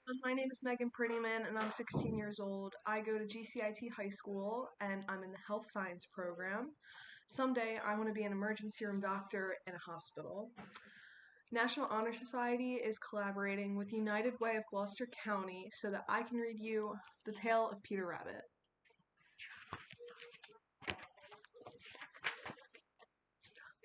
My name is Megan Prettyman, and I'm 16 years old. I go to GCIT High School, and I'm in the health science program. Someday, I want to be an emergency room doctor in a hospital. National Honor Society is collaborating with United Way of Gloucester County so that I can read you the tale of Peter Rabbit.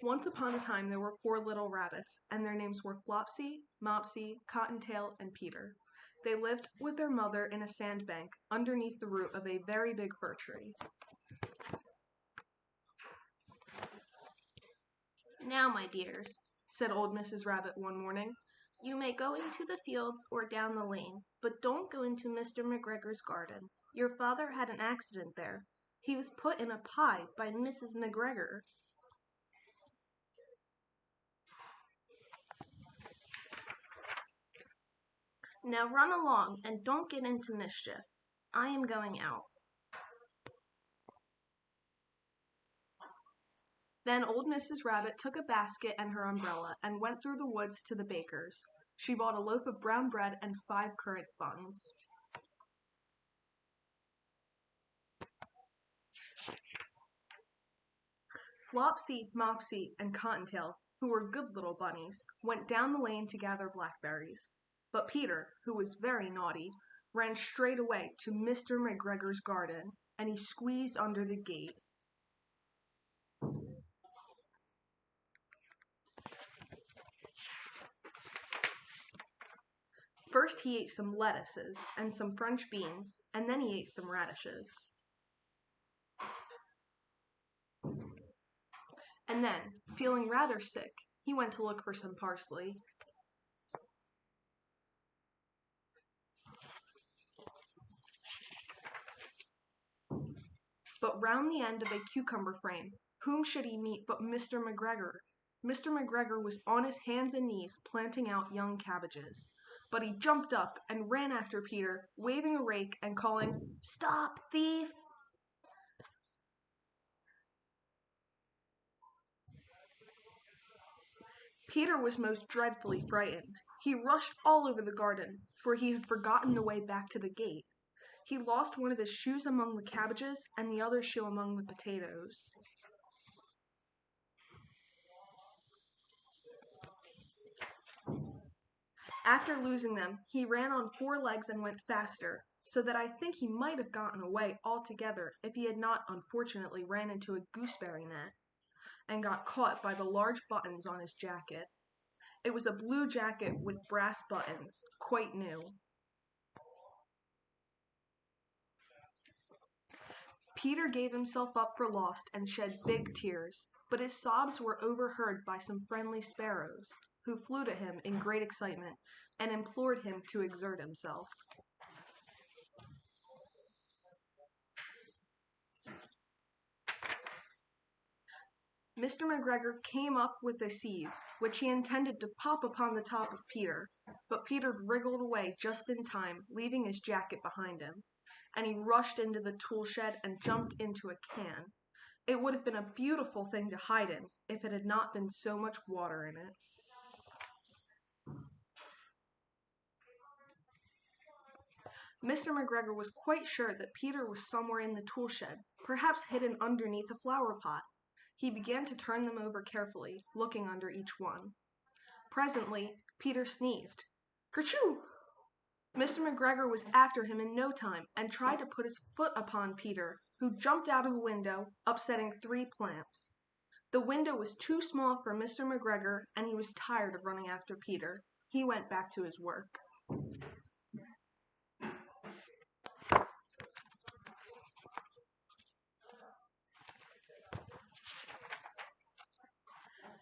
Once upon a time, there were four little rabbits, and their names were Flopsy, Mopsy, Cottontail, and Peter. They lived with their mother in a sandbank underneath the root of a very big fir tree. Now, my dears, Said old Mrs. Rabbit one morning. you may go into the fields or down the lane, but don't go into Mr. McGregor's garden. Your father had an accident there. He was put in a pie by Mrs. McGregor. Now run along and don't get into mischief. I am going out. Then old Mrs. Rabbit took a basket and her umbrella and went through the woods to the baker's. She bought a loaf of brown bread and 5 currant buns. Flopsy, Mopsy, and Cottontail, who were good little bunnies, went down the lane to gather blackberries. But Peter, who was very naughty, ran straight away to Mr. McGregor's garden, and he squeezed under the gate. First he ate some lettuces and some French beans, and then he ate some radishes. And then, feeling rather sick, he went to look for some parsley. But round the end of a cucumber frame, whom should he meet but Mr. McGregor? Mr. McGregor was on his hands and knees planting out young cabbages. But he jumped up and ran after Peter, waving a rake and calling, "Stop, thief!" Peter was most dreadfully frightened. He rushed all over the garden, for he had forgotten the way back to the gate. He lost one of his shoes among the cabbages and the other shoe among the potatoes. After losing them, he ran on 4 legs and went faster, so that I think he might have gotten away altogether if he had not unfortunately ran into a gooseberry net, and got caught by the large buttons on his jacket. It was a blue jacket with brass buttons, quite new. Peter gave himself up for lost and shed big tears, but his sobs were overheard by some friendly sparrows, who flew to him in great excitement and implored him to exert himself. Mr. McGregor came up with a sieve, which he intended to pop upon the top of Peter, but Peter wriggled away just in time, leaving his jacket behind him, and he rushed into the tool shed and jumped into a can. It would have been a beautiful thing to hide in if it had not been so much water in it. Mr. McGregor was quite sure that Peter was somewhere in the tool shed, perhaps hidden underneath a flower pot. He began to turn them over carefully, looking under each one. Presently, Peter sneezed. Kerchoo! Mr. McGregor was after him in no time, and tried to put his foot upon Peter, who jumped out of the window, upsetting 3 plants. The window was too small for Mr. McGregor, and he was tired of running after Peter. He went back to his work.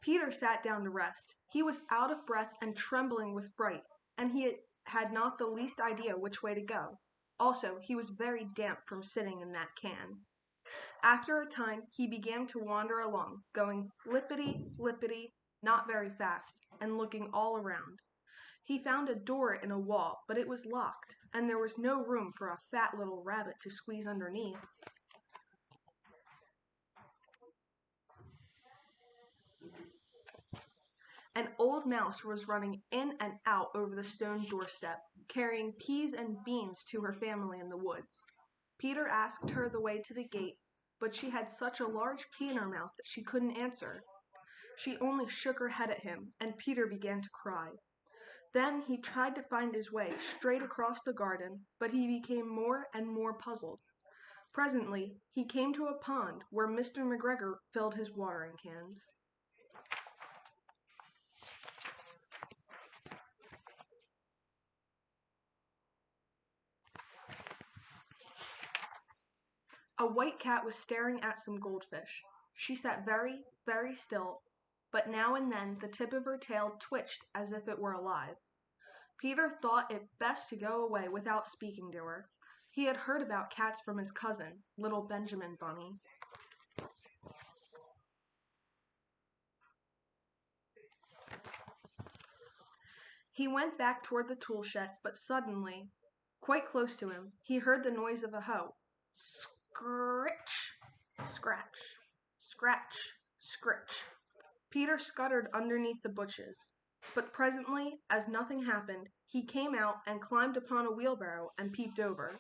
Peter sat down to rest. He was out of breath and trembling with fright, and he had not the least idea which way to go. Also, he was very damp from sitting in that can. After a time, he began to wander along, going lippity, lippity, not very fast, and looking all around. He found a door in a wall, but it was locked, and there was no room for a fat little rabbit to squeeze underneath. An old mouse was running in and out over the stone doorstep, carrying peas and beans to her family in the woods. Peter asked her the way to the gate, but she had such a large pea in her mouth that she couldn't answer. She only shook her head at him, and Peter began to cry. Then he tried to find his way straight across the garden, but he became more and more puzzled. Presently, he came to a pond where Mr. McGregor filled his watering cans. A white cat was staring at some goldfish. She sat very, very still, but now and then the tip of her tail twitched as if it were alive. Peter thought it best to go away without speaking to her. He had heard about cats from his cousin, little Benjamin Bunny. He went back toward the tool shed, but suddenly, quite close to him, he heard the noise of a hoe. Scritch, scratch, scratch, scritch. Peter scuttered underneath the bushes, but presently, as nothing happened, he came out and climbed upon a wheelbarrow and peeped over.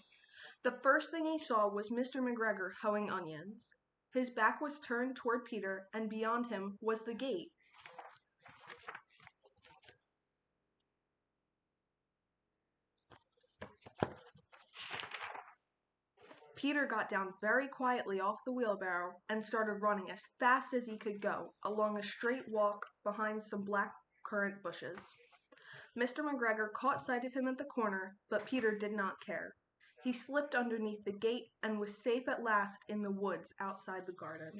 The first thing he saw was Mr. McGregor hoeing onions. His back was turned toward Peter, and beyond him was the gate. Peter got down very quietly off the wheelbarrow and started running as fast as he could go along a straight walk behind some black currant bushes. Mr. McGregor caught sight of him at the corner, but Peter did not care. He slipped underneath the gate and was safe at last in the woods outside the garden.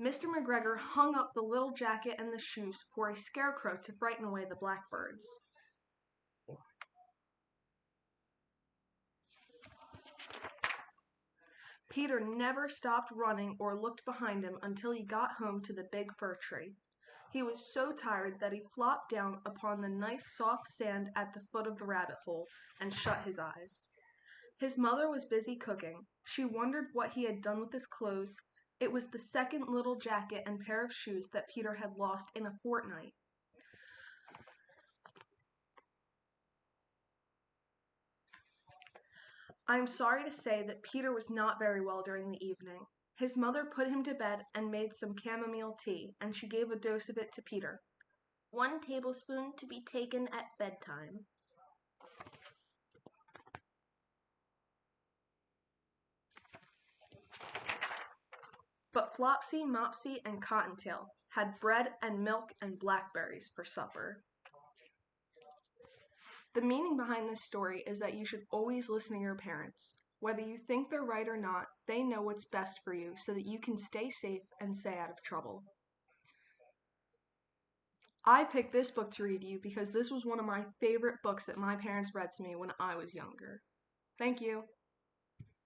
Mr. McGregor hung up the little jacket and the shoes for a scarecrow to frighten away the blackbirds. Peter never stopped running or looked behind him until he got home to the big fir tree. He was so tired that he flopped down upon the nice soft sand at the foot of the rabbit hole and shut his eyes. His mother was busy cooking. She wondered what he had done with his clothes. It was the second little jacket and pair of shoes that Peter had lost in a fortnight. I am sorry to say that Peter was not very well during the evening. His mother put him to bed and made some chamomile tea, and she gave a dose of it to Peter. 1 tablespoon to be taken at bedtime. But Flopsy, Mopsy, and Cottontail had bread and milk and blackberries for supper. The meaning behind this story is that you should always listen to your parents. Whether you think they're right or not, they know what's best for you so that you can stay safe and stay out of trouble. I picked this book to read you because this was one of my favorite books that my parents read to me when I was younger. Thank you.